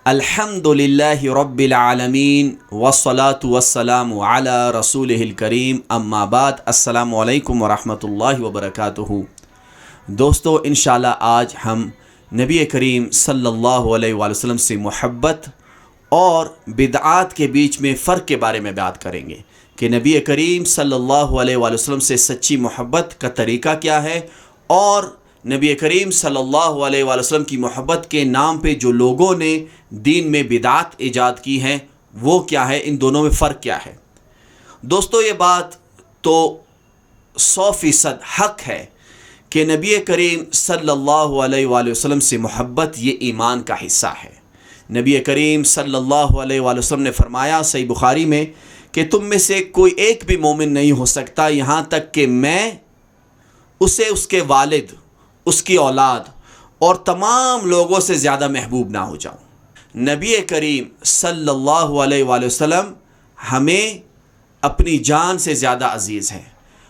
الحمدللہ رب العالمین والصلاة والسلام علی رسولہ الکریم اما بعد السلام علیکم ورحمۃ اللہ وبرکاتہ۔ دوستو انشاءاللہ آج ہم نبی کریم صلی اللہ علیہ وآلہ وسلم سے محبت اور بدعات کے بیچ میں فرق کے بارے میں بات کریں گے کہ نبی کریم صلی اللہ علیہ وآلہ وسلم سے سچی محبت کا طریقہ کیا ہے، اور نبی کریم صلی اللہ علیہ وآلہ وسلم کی محبت کے نام پہ جو لوگوں نے دین میں بدعات ایجاد کی ہیں وہ کیا ہے، ان دونوں میں فرق کیا ہے۔ دوستو یہ بات تو 100% حق ہے کہ نبی کریم صلی اللہ علیہ وآلہ وسلم سے محبت یہ ایمان کا حصہ ہے۔ نبی کریم صلی اللہ علیہ وآلہ وسلم نے فرمایا صحیح بخاری میں کہ تم میں سے کوئی ایک بھی مومن نہیں ہو سکتا یہاں تک کہ میں اسے اس کے والد، اس کی اولاد اور تمام لوگوں سے زیادہ محبوب نہ ہو جاؤں۔ نبی کریم صلی اللہ علیہ وآلہ وسلم ہمیں اپنی جان سے زیادہ عزیز ہیں،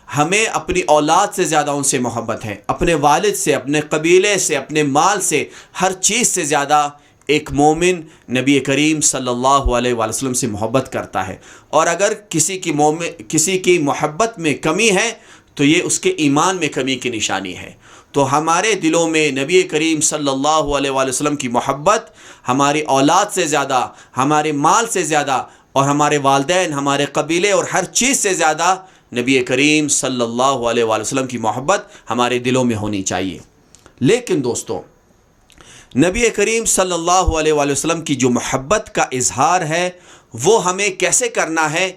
ہمیں اپنی اولاد سے زیادہ ان سے محبت ہے، اپنے والد سے، اپنے قبیلے سے، اپنے مال سے، ہر چیز سے زیادہ ایک مومن نبی کریم صلی اللہ علیہ وآلہ وسلم سے محبت کرتا ہے۔ اور اگر کسی کی محبت میں کمی ہے تو یہ اس کے ایمان میں کمی کی نشانی ہے۔ تو ہمارے دلوں میں نبی کریم صلی اللہ علیہ وآلہ وسلم کی محبت ہماری اولاد سے زیادہ، ہمارے مال سے زیادہ، اور ہمارے والدین، ہمارے قبیلے اور ہر چیز سے زیادہ نبی کریم صلی اللہ علیہ وآلہ وسلم کی محبت ہمارے دلوں میں ہونی چاہیے۔ لیکن دوستو نبی کریم صلی اللہ علیہ وآلہ وسلم کی جو محبت کا اظہار ہے وہ ہمیں کیسے کرنا ہے،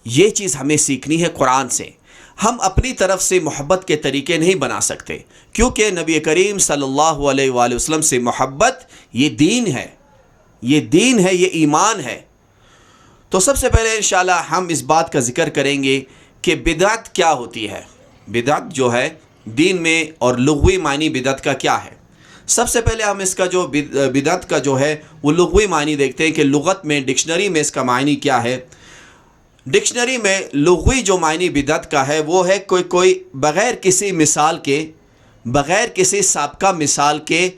یہ چیز ہمیں سیکھنی ہے قرآن سے۔ ہم اپنی طرف سے محبت کے طریقے نہیں بنا سکتے، کیونکہ نبی کریم صلی اللہ علیہ وآلہ وسلم سے محبت یہ دین ہے، یہ دین ہے، یہ ایمان ہے۔ تو سب سے پہلے انشاءاللہ ہم اس بات کا ذکر کریں گے کہ بدعت کیا ہوتی ہے۔ بدعت جو ہے دین میں اور لغوی معنی بدعت کا کیا ہے۔ سب سے پہلے ہم اس کا جو بدعت کا جو ہے وہ لغوی معنی دیکھتے ہیں کہ لغت میں، ڈکشنری میں اس کا معنی کیا ہے۔ ڈکشنری میں لغوی جو معنی بدعت کا ہے وہ ہے کوئی بغیر کسی مثال کے، بغیر کسی سابقہ مثال کے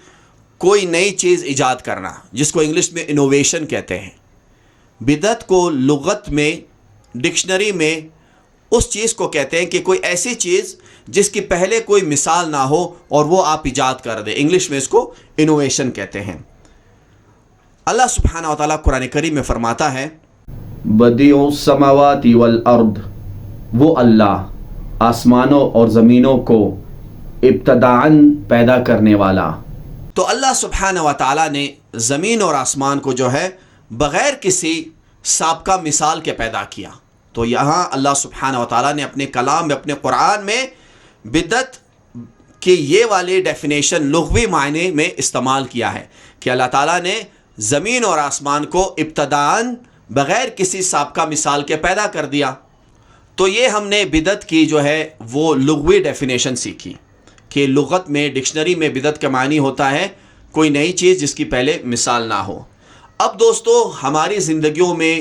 کوئی نئی چیز ایجاد کرنا، جس کو انگلش میں انوویشن کہتے ہیں۔ بدعت کو لغت میں، ڈکشنری میں اس چیز کو کہتے ہیں کہ کوئی ایسی چیز جس کی پہلے کوئی مثال نہ ہو اور وہ آپ ایجاد کر دیں، انگلش میں اس کو انوویشن کہتے ہیں۔ اللہ سبحانہ و تعالیٰ قرآن کریم میں فرماتا ہے بدیع السماوات والارض، وہ اللہ آسمانوں اور زمینوں کو ابتداءً پیدا کرنے والا۔ تو اللہ سبحانہ و تعالیٰ نے زمین اور آسمان کو جو ہے بغیر کسی سابقہ مثال کے پیدا کیا۔ تو یہاں اللہ سبحانہ و تعالیٰ نے اپنے کلام میں، اپنے قرآن میں بدعت کی یہ والی ڈیفینیشن لغوی معنی میں استعمال کیا ہے کہ اللہ تعالیٰ نے زمین اور آسمان کو ابتداءً بغیر کسی سابقہ مثال کے پیدا کر دیا۔ تو یہ ہم نے بدعت کی جو ہے وہ لغوی ڈیفینیشن سیکھی کہ لغت میں، ڈکشنری میں بدعت کا معنی ہوتا ہے کوئی نئی چیز جس کی پہلے مثال نہ ہو۔ اب دوستو ہماری زندگیوں میں،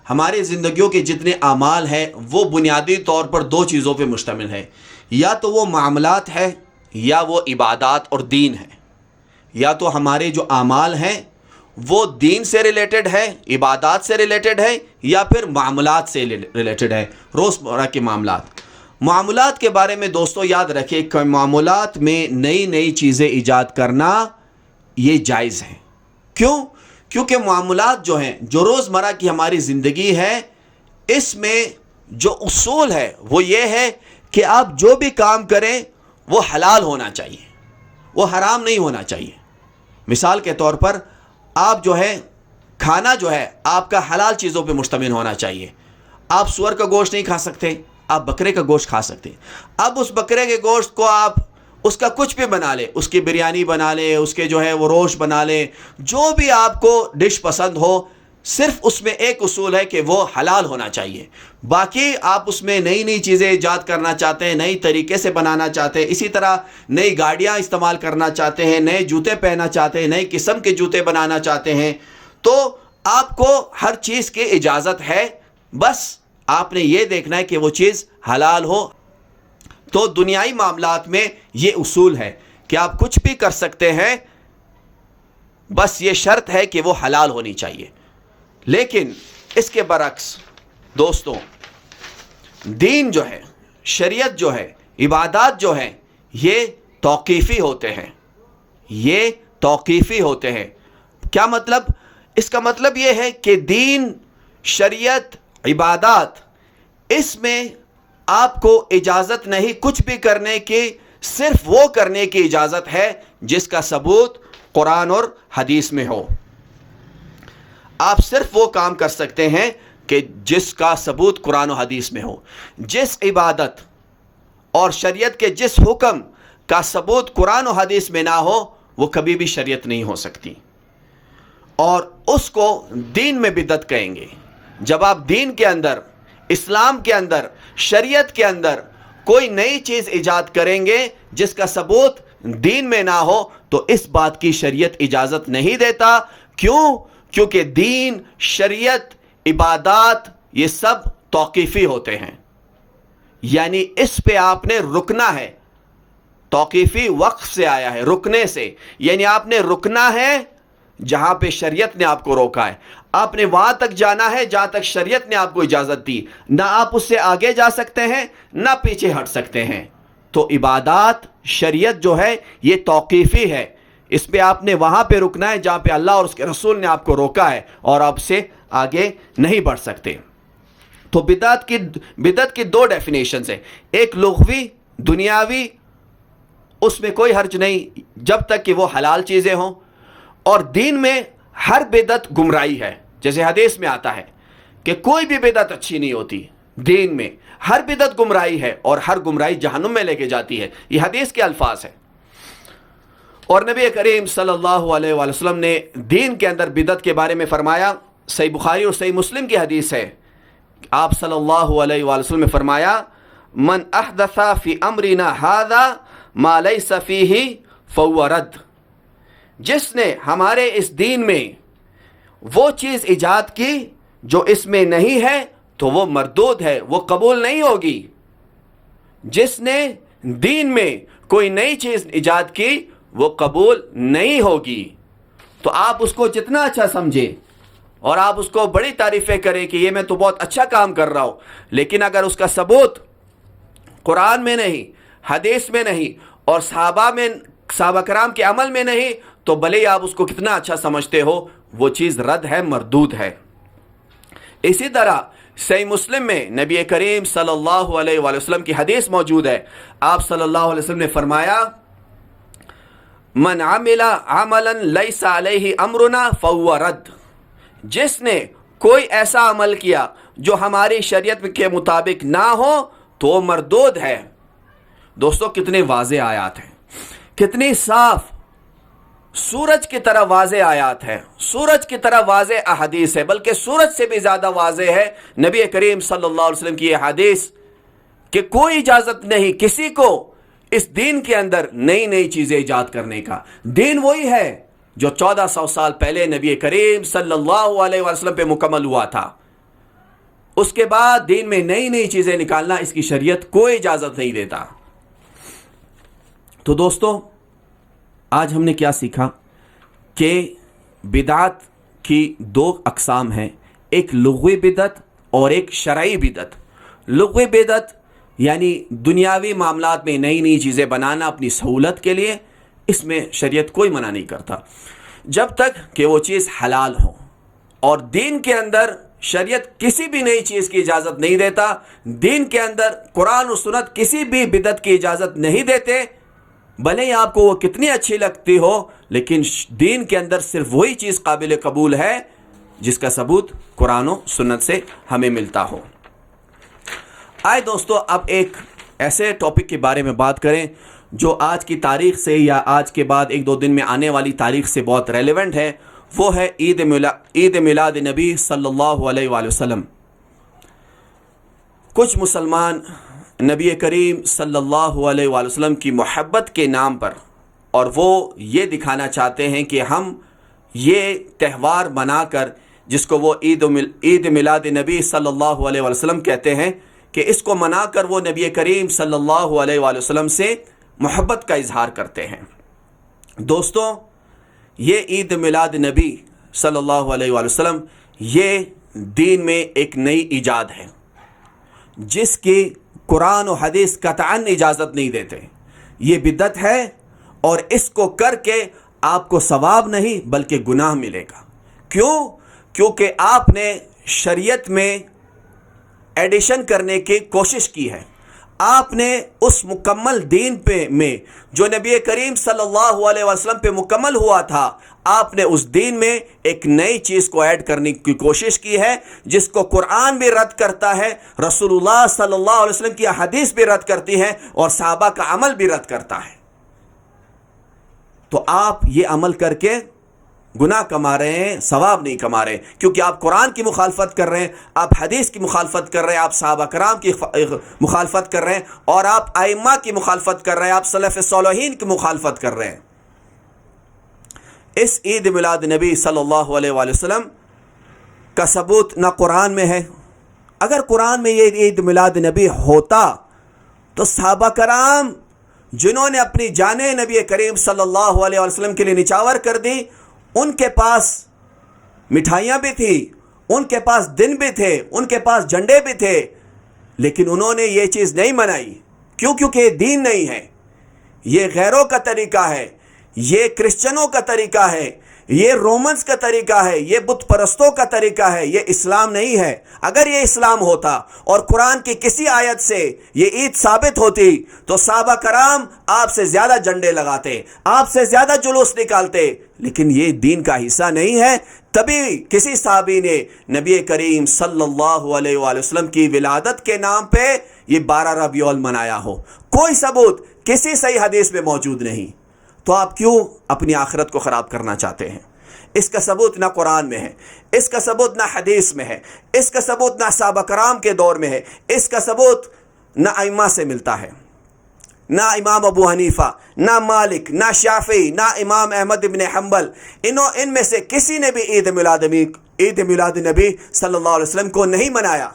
ہماری زندگیوں کے جتنے اعمال ہیں وہ بنیادی طور پر دو چیزوں پہ مشتمل ہے، یا تو وہ معاملات ہے یا وہ عبادات اور دین ہے۔ یا تو ہمارے جو اعمال ہیں وہ دین سے ریلیٹڈ ہے، عبادات سے ریلیٹڈ ہے، یا پھر معاملات سے ریلیٹڈ ہے، روزمرہ کے معاملات۔ معاملات کے بارے میں دوستو یاد رکھیں کہ معاملات میں نئی چیزیں ایجاد کرنا یہ جائز ہے۔ کیوں؟ کیونکہ معاملات جو ہیں، جو روزمرہ کی ہماری زندگی ہے، اس میں جو اصول ہے وہ یہ ہے کہ آپ جو بھی کام کریں وہ حلال ہونا چاہیے، وہ حرام نہیں ہونا چاہیے۔ مثال کے طور پر آپ جو ہے کھانا جو ہے آپ کا حلال چیزوں پہ مشتمل ہونا چاہیے۔ آپ سور کا گوشت نہیں کھا سکتے، آپ بکرے کا گوشت کھا سکتے۔ اب اس بکرے کے گوشت کو آپ اس کا کچھ بھی بنا لیں، اس کی بریانی بنا لیں، اس کے جو ہے وہ روش بنا لیں، جو بھی آپ کو ڈش پسند ہو، صرف اس میں ایک اصول ہے کہ وہ حلال ہونا چاہیے۔ باقی آپ اس میں نئی چیزیں ایجاد کرنا چاہتے ہیں، نئی طریقے سے بنانا چاہتے ہیں، اسی طرح نئی گاڑیاں استعمال کرنا چاہتے ہیں، نئے جوتے پہننا چاہتے ہیں، نئی قسم کے جوتے بنانا چاہتے ہیں، تو آپ کو ہر چیز کی اجازت ہے، بس آپ نے یہ دیکھنا ہے کہ وہ چیز حلال ہو۔ تو دنیائی معاملات میں یہ اصول ہے کہ آپ کچھ بھی کر سکتے ہیں بس یہ شرط ہے کہ وہ حلال ہونی چاہیے. لیکن اس کے برعکس دوستوں، دین جو ہے، شریعت جو ہے، عبادات جو ہیں، یہ توقیفی ہوتے ہیں. یہ توقیفی ہوتے ہیں. کیا مطلب؟ اس کا مطلب یہ ہے کہ دین، شریعت، عبادات، اس میں آپ کو اجازت نہیں کچھ بھی کرنے کی، صرف وہ کرنے کی اجازت ہے جس کا ثبوت قرآن اور حدیث میں ہو. آپ صرف وہ کام کر سکتے ہیں کہ جس کا ثبوت قرآن و حدیث میں ہو. جس عبادت اور شریعت کے جس حکم کا ثبوت قرآن و حدیث میں نہ ہو وہ کبھی بھی شریعت نہیں ہو سکتی، اور اس کو دین میں بدعت کہیں گے. جب آپ دین کے اندر، اسلام کے اندر، شریعت کے اندر کوئی نئی چیز ایجاد کریں گے جس کا ثبوت دین میں نہ ہو تو اس بات کی شریعت اجازت نہیں دیتا. کیوں؟ کیونکہ دین، شریعت، عبادات یہ سب توقیفی ہوتے ہیں، یعنی اس پہ آپ نے رکنا ہے. توقیفی وقف سے آیا ہے، رکنے سے، یعنی آپ نے رکنا ہے جہاں پہ شریعت نے آپ کو روکا ہے. آپ نے وہاں تک جانا ہے جہاں تک شریعت نے آپ کو اجازت دی. نہ آپ اس سے آگے جا سکتے ہیں نہ پیچھے ہٹ سکتے ہیں. تو عبادات، شریعت جو ہے یہ توقیفی ہے. اس پہ آپ نے وہاں پہ رکنا ہے جہاں پہ اللہ اور اس کے رسول نے آپ کو روکا ہے، اور آپ سے آگے نہیں بڑھ سکتے. تو بدعت کی دو ڈیفینیشنز ہیں. ایک لغوی، دنیاوی، اس میں کوئی حرج نہیں جب تک کہ وہ حلال چیزیں ہوں. اور دین میں ہر بدعت گمراہی ہے. جیسے حدیث میں آتا ہے کہ کوئی بھی بدعت اچھی نہیں ہوتی. دین میں ہر بدعت گمراہی ہے، اور ہر گمراہی جہنم میں لے کے جاتی ہے. یہ حدیث کے الفاظ ہیں. اور نبی کریم صلی اللہ علیہ وآلہ وسلم نے دین کے اندر بدعت کے بارے میں فرمایا. صحیح بخاری اور صحیح مسلم کی حدیث ہے. آپ صلی اللہ علیہ وآلہ وسلم نے فرمایا، من احدث فی امرنا ھذا ما لیس فیہ فہو رد. جس نے ہمارے اس دین میں وہ چیز ایجاد کی جو اس میں نہیں ہے تو وہ مردود ہے، وہ قبول نہیں ہوگی. جس نے دین میں کوئی نئی چیز ایجاد کی وہ قبول نہیں ہوگی. تو آپ اس کو جتنا اچھا سمجھے اور آپ اس کو بڑی تعریفیں کریں کہ یہ میں تو بہت اچھا کام کر رہا ہوں، لیکن اگر اس کا ثبوت قرآن میں نہیں، حدیث میں نہیں، اور صحابہ کرام کے عمل میں نہیں، تو بھلے ہی آپ اس کو کتنا اچھا سمجھتے ہو وہ چیز رد ہے، مردود ہے. اسی طرح صحیح مسلم میں نبی کریم صلی اللہ علیہ وآلہ وسلم کی حدیث موجود ہے. آپ صلی اللہ علیہ وسلم نے فرمایا، من عمل عملا لیس علیہ امرنا فہو رد. جس نے کوئی ایسا عمل کیا جو ہماری شریعت کے مطابق نہ ہو تو وہ مردود ہے. دوستو کتنے واضح آیات ہیں، کتنی صاف، سورج کی طرح واضح آیات ہے، سورج کی طرح واضح احادیث ہے، بلکہ سورج سے بھی زیادہ واضح ہے نبی کریم صلی اللہ علیہ وسلم کی یہ حدیث کہ کوئی اجازت نہیں کسی کو اس دین کے اندر نئی نئی چیزیں ایجاد کرنے کا. دین وہی ہے جو 1400 سال پہلے نبی کریم صلی اللہ علیہ وسلم پہ مکمل ہوا تھا. اس کے بعد دین میں نئی نئی چیزیں نکالنا اس کی شریعت کوئی اجازت نہیں دیتا. تو دوستو آج ہم نے کیا سیکھا کہ بدعت کی دو اقسام ہیں، ایک لغوی بدعت اور ایک شرعی بدعت. لغوی بدعت یعنی دنیاوی معاملات میں نئی نئی چیزیں بنانا اپنی سہولت کے لیے، اس میں شریعت کوئی منع نہیں کرتا جب تک کہ وہ چیز حلال ہو. اور دین کے اندر شریعت کسی بھی نئی چیز کی اجازت نہیں دیتا. دین کے اندر قرآن و سنت کسی بھی بدعت کی اجازت نہیں دیتے، بھلے ہی آپ کو وہ کتنی اچھی لگتی ہو، لیکن دین کے اندر صرف وہی چیز قابل قبول ہے جس کا ثبوت قرآن و سنت سے ہمیں ملتا ہو. آئے دوستو اب ایک ایسے ٹاپک کے بارے میں بات کریں جو آج کی تاریخ سے یا آج کے بعد ایک دو دن میں آنے والی تاریخ سے بہت ریلیونٹ ہے. وہ ہے عید میلاد نبی صلی اللہ علیہ وآلہ وسلم. کچھ مسلمان نبی کریم صلی اللہ علیہ وآلہ وسلم کی محبت کے نام پر، اور وہ یہ دکھانا چاہتے ہیں کہ ہم یہ تہوار منا کر، جس کو وہ عید میلاد نبی صلی اللہ علیہ وآلہ وسلم کہتے ہیں، کہ اس کو منا کر وہ نبی کریم صلی اللہ علیہ وآلہ وسلم سے محبت کا اظہار کرتے ہیں. دوستو یہ عید میلاد نبی صلی اللہ علیہ وآلہ وسلم یہ دین میں ایک نئی ایجاد ہے جس کی قرآن و حدیث قطعاً اجازت نہیں دیتے. یہ بدعت ہے اور اس کو کر کے آپ کو ثواب نہیں بلکہ گناہ ملے گا. کیوں؟ کیونکہ آپ نے شریعت میں ایڈیشن کرنے کی کوشش کی ہے. آپ نے اس مکمل دین میں جو نبی کریم صلی اللہ علیہ وسلم پہ مکمل ہوا تھا، آپ نے اس دین میں ایک نئی چیز کو ایڈ کرنے کی کوشش کی ہے جس کو قرآن بھی رد کرتا ہے، رسول اللہ صلی اللہ علیہ وسلم کی حدیث بھی رد کرتی ہے اور صحابہ کا عمل بھی رد کرتا ہے. تو آپ یہ عمل کر کے گناہ کما رہے ہیں، ثواب نہیں کما رہے، کیونکہ آپ قرآن کی مخالفت کر رہے ہیں، آپ حدیث کی مخالفت کر رہے ہیں، آپ صحابہ کرام کی مخالفت کر رہے ہیں اور آپ ائمہ کی مخالفت کر رہے ہیں، آپ سلف صالحین کی مخالفت کر رہے ہیں. اس عید میلاد نبی صلی اللہ علیہ وآلہ وسلم کا ثبوت نہ قرآن میں ہے. اگر قرآن میں یہ عید میلاد نبی ہوتا تو صحابہ کرام جنہوں نے اپنی جانیں نبی کریم صلی اللہ علیہ وسلم کے لیے نچاور کر دی، ان کے پاس مٹھائیاں بھی تھیں، ان کے پاس دن بھی تھے، ان کے پاس جھنڈے بھی تھے، لیکن انہوں نے یہ چیز نہیں منائی. کیوں؟ کیونکہ یہ دین نہیں ہے، یہ غیروں کا طریقہ ہے، یہ کرسچنوں کا طریقہ ہے، یہ رومنز کا طریقہ ہے، یہ بت پرستوں کا طریقہ ہے، یہ اسلام نہیں ہے. اگر یہ اسلام ہوتا اور قرآن کی کسی آیت سے یہ عید ثابت ہوتی تو صحابہ کرام آپ سے زیادہ جھنڈے لگاتے، آپ سے زیادہ جلوس نکالتے، لیکن یہ دین کا حصہ نہیں ہے. تبھی کسی صحابی نے نبی کریم صلی اللہ علیہ وآلہ وسلم کی ولادت کے نام پہ یہ 12 ربیع الاول منایا ہو. کوئی ثبوت کسی صحیح حدیث میں موجود نہیں. تو آپ کیوں اپنی آخرت کو خراب کرنا چاہتے ہیں؟ اس کا ثبوت نہ قرآن میں ہے، اس کا ثبوت نہ حدیث میں ہے، اس کا ثبوت نہ صحابہ کرام کے دور میں ہے، اس کا ثبوت نہ ائمہ سے ملتا ہے، نہ امام ابو حنیفہ، نہ مالک، نہ شافعی، نہ امام احمد بن حنبل، ان میں سے کسی نے بھی عید میلاد نبی صلی اللہ علیہ وسلم کو نہیں منایا.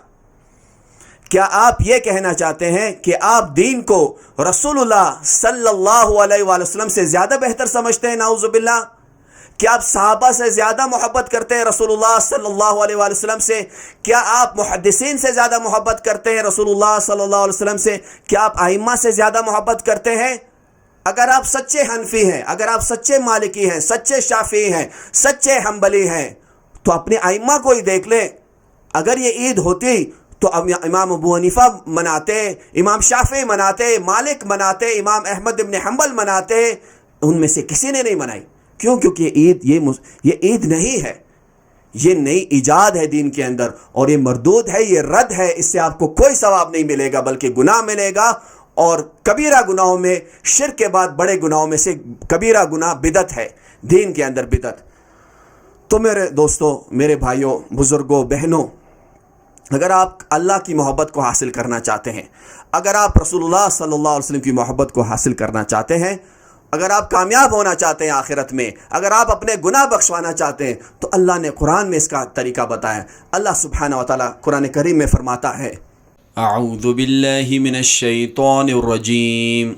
کیا آپ یہ کہنا چاہتے ہیں کہ آپ دین کو رسول اللہ صلی اللہ علیہ وآلہ وسلم سے زیادہ بہتر سمجھتے ہیں؟ نعوذ باللہ. کیا آپ صحابہ سے زیادہ محبت کرتے ہیں رسول اللہ صلی اللہ علیہ وآلہ وسلم سے؟ کیا آپ محدثین سے زیادہ محبت کرتے ہیں رسول اللہ صلی اللہ علیہ وسلم سے؟ کیا آپ ائمہ سے زیادہ محبت کرتے ہیں؟ اگر آپ سچے حنفی ہیں، اگر آپ سچے مالکی ہیں، سچے شافعی ہیں، سچے حنبلی ہیں تو اپنے ائمہ کو ہی دیکھ لیں. اگر یہ عید ہوتی تو امام ابو حنیفہ مناتے، امام شافعی مناتے، مالک مناتے، امام احمد بن حنبل مناتے، ان میں سے کسی نے نہیں منائی. کیوں؟ کیونکہ یہ عید نہیں ہے، یہ نئی ایجاد ہے دین کے اندر اور یہ مردود ہے، یہ رد ہے. اس سے آپ کو کوئی ثواب نہیں ملے گا بلکہ گناہ ملے گا. اور کبیرہ گناہوں میں، شرک کے بعد بڑے گناہوں میں سے کبیرہ گناہ بدعت ہے، دین کے اندر بدعت. تو میرے دوستوں، میرے بھائیوں، بزرگوں، بہنوں، اگر آپ اللہ کی محبت کو حاصل کرنا چاہتے ہیں، اگر آپ رسول اللہ صلی اللہ علیہ وسلم کی محبت کو حاصل کرنا چاہتے ہیں، اگر آپ کامیاب ہونا چاہتے ہیں آخرت میں، اگر آپ اپنے گناہ بخشوانا چاہتے ہیں تو اللہ نے قرآن میں اس کا طریقہ بتایا. اللہ سبحانہ وتعالی قرآن کریم میں فرماتا ہے، اعوذ باللہ من الشیطان الرجیم،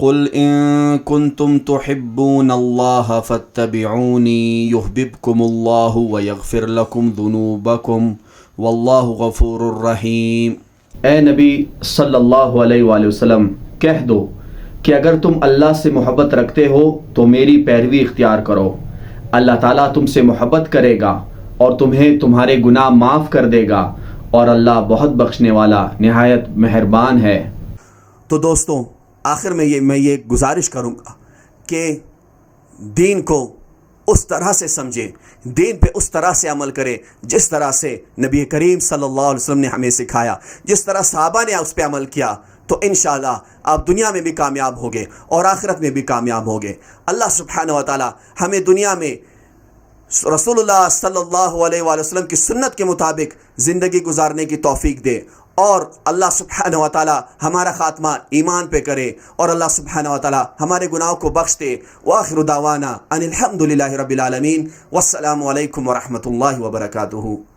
قل ان کنتم تحبون اللہ فاتبعونی یحببکم اللہ ویغفر لکم ذنوبکم واللہ غفور الرحیم. اے نبی صلی اللہ علیہ وآلہ وسلم، کہہ دو کہ اگر تم اللہ سے محبت رکھتے ہو تو میری پیروی اختیار کرو. اللہ تعالیٰ تم سے محبت کرے گا اور تمہیں تمہارے گناہ معاف کر دے گا اور اللہ بہت بخشنے والا نہایت مہربان ہے. تو دوستوں، آخر میں یہ گزارش کروں گا کہ دین کو اس طرح سے سمجھیں، دین پہ اس طرح سے عمل کریں جس طرح سے نبی کریم صلی اللہ علیہ وسلم نے ہمیں سکھایا، جس طرح صحابہ نے اس پہ عمل کیا. تو انشاءاللہ آپ دنیا میں بھی کامیاب ہوگے اور آخرت میں بھی کامیاب ہوگے. اللہ سبحانہ وتعالی ہمیں دنیا میں رسول اللہ صلی اللہ علیہ وآلہ وسلم کی سنت کے مطابق زندگی گزارنے کی توفیق دے اور اللہ سبحانہ وتعالی ہمارا خاتمہ ایمان پہ کرے اور اللہ سبحانہ وتعالی ہمارے گناہوں کو بخش دے. وآخر دعوانا ان الحمد للہ رب العالمین، والسلام علیکم ورحمۃ اللہ وبرکاتہ.